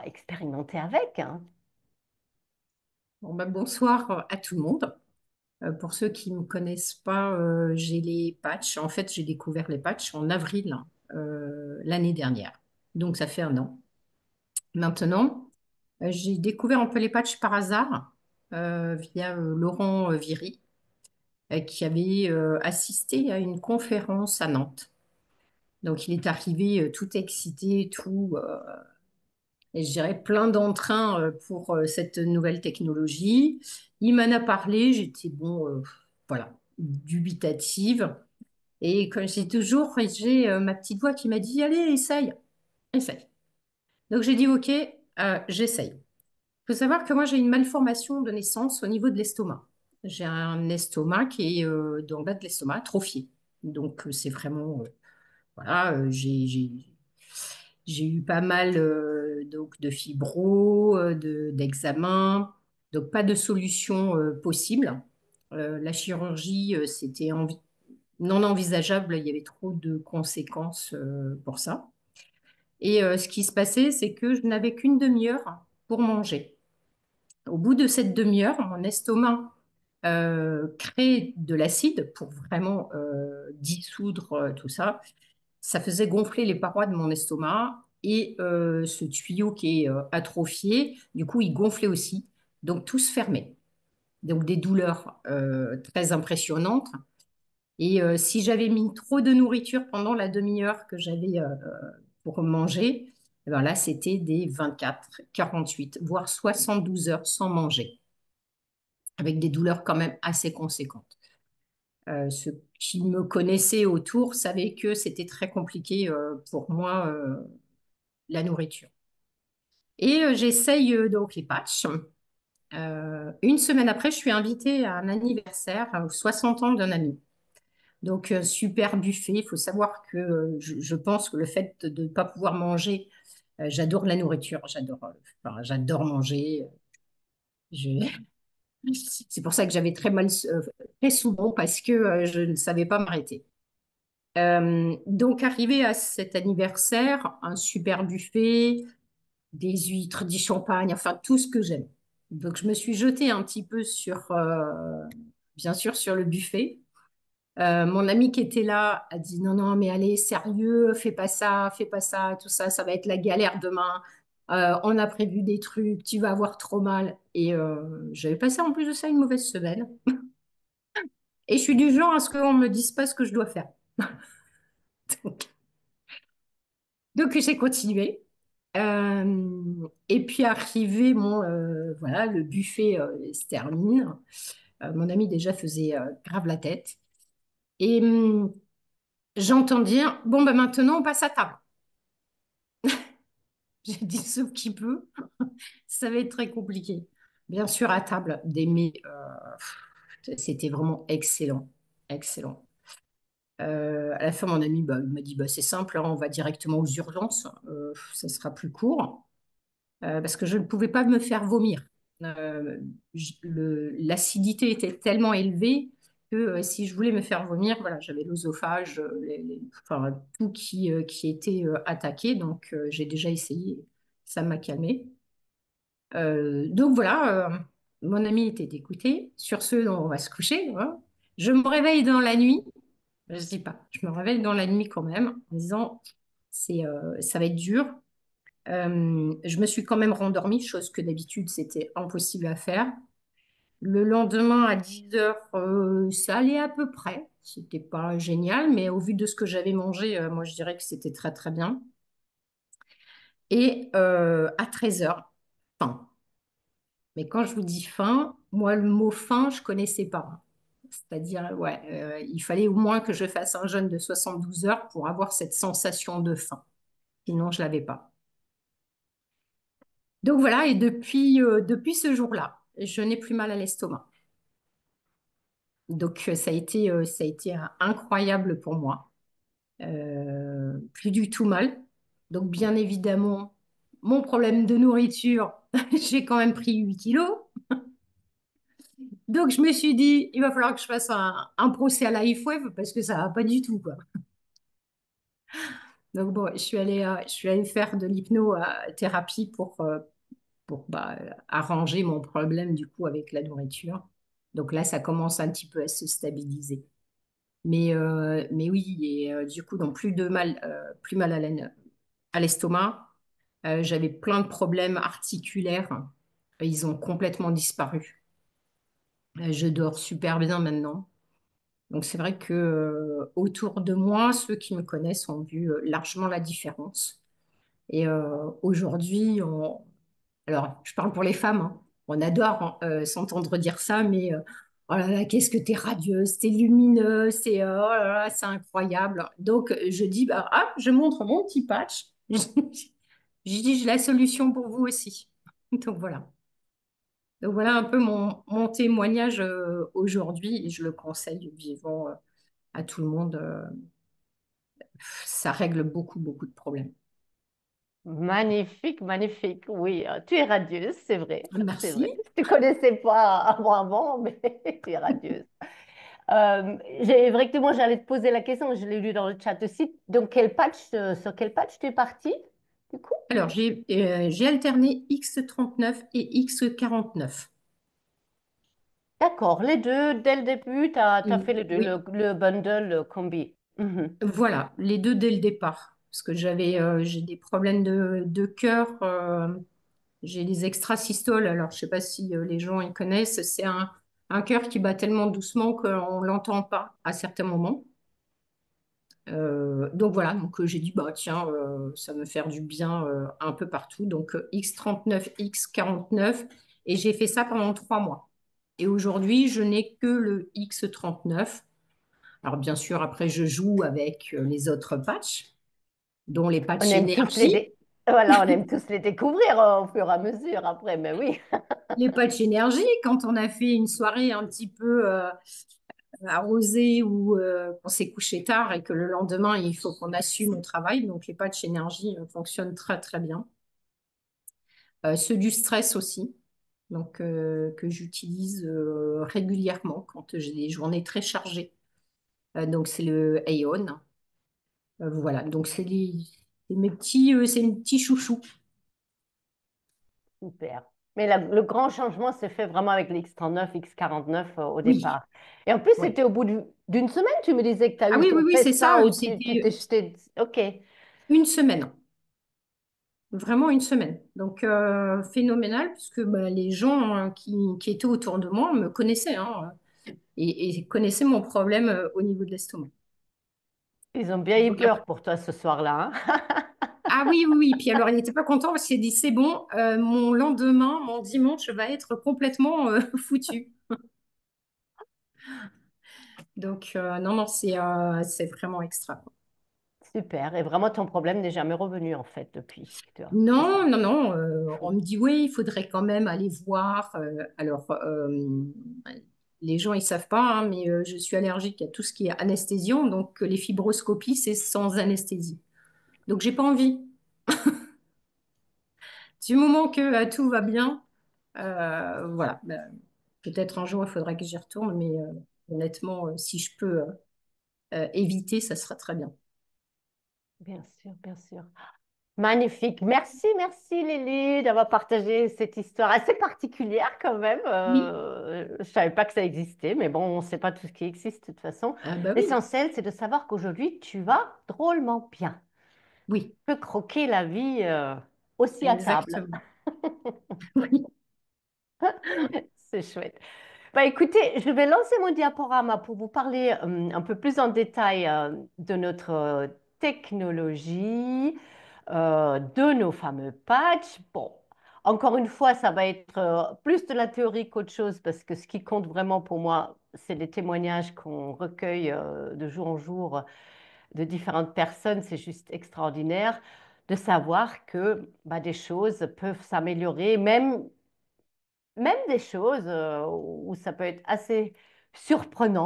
expérimenter avec, hein. Bon, bah, bonsoir à tout le monde. Pour ceux qui ne me connaissent pas, j'ai les patchs. En fait, j'ai découvert les patchs en avril l'année dernière. Donc, ça fait un an. Maintenant, j'ai découvert un peu les patchs par hasard via Laurent Viry, qui avait assisté à une conférence à Nantes. Donc, il est arrivé tout excité, et je dirais plein d'entrain pour cette nouvelle technologie. Il m'en a parlé, j'étais bon, voilà, dubitative. Et comme j'ai toujours, j'ai ma petite voix qui m'a dit, allez, essaye, essaye. Donc j'ai dit, ok, j'essaye. Il faut savoir que moi j'ai une malformation de naissance au niveau de l'estomac. J'ai un estomac qui est dans le bas de l'estomac, atrophié. Donc c'est vraiment, voilà, j'ai eu pas mal donc de fibro, d'examens, donc pas de solution possible. La chirurgie, c'était non envisageable, il y avait trop de conséquences pour ça. Et ce qui se passait, c'est que je n'avais qu'une demi-heure pour manger. Au bout de cette demi-heure, mon estomac crée de l'acide pour vraiment dissoudre tout ça. Ça faisait gonfler les parois de mon estomac et ce tuyau qui est atrophié, du coup, il gonflait aussi. Donc, tout se fermait. Donc, des douleurs très impressionnantes. Et si j'avais mis trop de nourriture pendant la demi-heure que j'avais pour manger, eh ben là, c'était des 24, 48, voire 72 heures sans manger, avec des douleurs quand même assez conséquentes. Ceux qui me connaissaient autour savaient que c'était très compliqué pour moi, la nourriture. Et j'essaye donc les patchs. Une semaine après, je suis invitée à un anniversaire aux 60 ans d'un ami. Donc, super buffet. Il faut savoir que je pense que le fait de ne pas pouvoir manger, j'adore la nourriture, enfin, j'adore manger. Je- C'est pour ça que j'avais très mal, très souvent, parce que je ne savais pas m'arrêter. Donc, arrivé à cet anniversaire, un super buffet, des huîtres, du champagne, enfin tout ce que j'aime. Donc je me suis jetée un petit peu sur, bien sûr, sur le buffet. Mon ami qui était là a dit non, non, mais allez, sérieux, fais pas ça, tout ça, ça va être la galère demain. On a prévu des trucs, tu vas avoir trop mal. Et j'avais passé en plus de ça une mauvaise semaine. Et je suis du genre à ce qu'on me dise pas ce que je dois faire. Donc, donc, j'ai continué. Et puis arrivé, voilà, le buffet se termine. Mon ami déjà faisait grave la tête. Et j'entends dire, bon, ben maintenant, on passe à table. J'ai dit, sauf qui peut, ça va être très compliqué. Bien sûr, à table, des mets, c'était vraiment excellent. Excellent. À la fin, mon ami bah, il m'a dit, bah, c'est simple, hein, on va directement aux urgences, ça sera plus court. Parce que je ne pouvais pas me faire vomir. L'acidité était tellement élevée que si je voulais me faire vomir, voilà, j'avais l'œsophage, enfin, tout qui était attaqué. Donc, j'ai déjà essayé. Ça m'a calmé. Donc, voilà, mon ami était écouté. Sur ce, on va se coucher, hein. Je me réveille dans la nuit. Je ne dis pas. Je me réveille dans la nuit quand même en disant, ça va être dur. Je me suis quand même rendormie, chose que d'habitude c'était impossible à faire. Le lendemain à 10 heures, ça allait à peu près. C'était pas génial, mais au vu de ce que j'avais mangé, moi je dirais que c'était très très bien. Et à 13 heures, faim. Mais quand je vous dis faim, moi le mot faim, je connaissais pas. C'est-à-dire, ouais, il fallait au moins que je fasse un jeûne de 72 heures pour avoir cette sensation de faim. Sinon, je l'avais pas. Donc voilà, et depuis ce jour-là, je n'ai plus mal à l'estomac. Donc ça a été incroyable pour moi. Plus du tout mal. Donc bien évidemment, mon problème de nourriture, j'ai quand même pris 8 kilos. Donc je me suis dit, il va falloir que je fasse un procès à la IFOF parce que ça va pas du tout, quoi. Donc bon, je suis allée faire de l'hypnothérapie pour arranger mon problème du coup avec la nourriture. Donc là, ça commence un petit peu à se stabiliser. Mais oui, et du coup, donc plus mal à l'estomac. J'avais plein de problèmes articulaires. Ils ont complètement disparu. Je dors super bien maintenant. Donc c'est vrai que autour de moi, ceux qui me connaissent ont vu largement la différence. Et aujourd'hui, alors je parle pour les femmes, hein. On adore s'entendre dire ça, mais oh là là, qu'est-ce que t'es radieuse, t'es lumineuse, oh là là, c'est incroyable. Donc je dis, bah, ah, je montre mon petit patch. Je dis, j'ai la solution pour vous aussi. Donc voilà. Donc voilà un peu mon témoignage aujourd'hui et je le conseille vivant à tout le monde. Ça règle beaucoup, beaucoup de problèmes. Magnifique, magnifique. Oui, tu es radieuse, c'est vrai. C'est vrai. Merci. Je ne te connaissais pas avant, mais tu es radieuse. Directement, j'allais te poser la question, je l'ai lu dans le chat aussi. Donc, sur quel patch tu es parti, du coup? Alors, j'ai alterné X39 et X49. D'accord, les deux, dès le début, tu as fait les deux, Oui, le bundle le combi. Mhm. voilà, les deux dès le départ. Parce que j'ai des problèmes de cœur, j'ai des extrasystoles. Alors, je ne sais pas si les gens y connaissent. C'est un cœur qui bat tellement doucement qu'on ne l'entend pas à certains moments. Donc voilà, donc j'ai dit, bah tiens, ça va me faire du bien un peu partout. Donc X39, X49, et j'ai fait ça pendant 3 mois. Et aujourd'hui, je n'ai que le X39. Alors bien sûr, après, je joue avec les autres patchs, dont les On patchs aime tous énergie. Voilà, on aime tous les découvrir au fur et à mesure après, mais oui. Les patchs énergie, quand on a fait une soirée un petit peu arrosée ou qu'on s'est couché tard et que le lendemain, il faut qu'on assume au travail. Donc les patchs énergie fonctionnent très très bien. Ceux du stress aussi, donc que j'utilise régulièrement quand j'ai des journées très chargées. Donc c'est le Aeon. Voilà, donc c'est mes petits chouchous. Super. Mais le grand changement s'est fait vraiment avec l'X39, X49 au Oui, départ. Et en plus, ouais. c'était au bout d'une semaine, tu me disais que tu as Ah eu oui, oui, ton oui, c'est festin ça. où tu C'était t'es jeté. Ok, une semaine, vraiment une semaine. Donc phénoménal puisque bah, les gens qui étaient autour de moi me connaissaient hein, et connaissaient mon problème au niveau de l'estomac. ils ont bien eu Donc peur pour toi ce soir-là, hein. ah oui, oui, oui. Puis alors, il n'était pas content parce qu'il a dit, c'est bon, mon lendemain, mon dimanche va être complètement foutu. Donc, non, non, c'est vraiment extra. Super. Et vraiment, ton problème n'est jamais revenu en fait depuis. C'est Non, ça. non, non. On me dit, oui, il faudrait quand même aller voir. Alors, les gens, ils savent pas, hein, mais je suis allergique à tout ce qui est anesthésiant. Donc, les fibroscopies, c'est sans anesthésie. Donc, j'ai pas envie. Du moment que tout va bien, voilà. Ben, peut-être un jour, il faudra que j'y retourne, mais honnêtement, si je peux éviter, ça sera très bien. Bien sûr, bien sûr. Magnifique. Merci, merci Lily d'avoir partagé cette histoire assez particulière quand même. Oui, Je ne savais pas que ça existait, mais bon, on ne sait pas tout ce qui existe de toute façon. ah bah oui, L'essentiel, c'est de savoir qu'aujourd'hui, tu vas drôlement bien. oui, Tu peux croquer la vie aussi à table. exactement. Oui, C'est chouette. Bah, écoutez, je vais lancer mon diaporama pour vous parler un peu plus en détail de notre technologie, de nos fameux patchs. Bon, encore une fois, ça va être plus de la théorie qu'autre chose parce que ce qui compte vraiment pour moi, c'est les témoignages qu'on recueille de jour en jour de différentes personnes. C'est juste extraordinaire de savoir que bah, des choses peuvent s'améliorer, même des choses où ça peut être assez surprenant.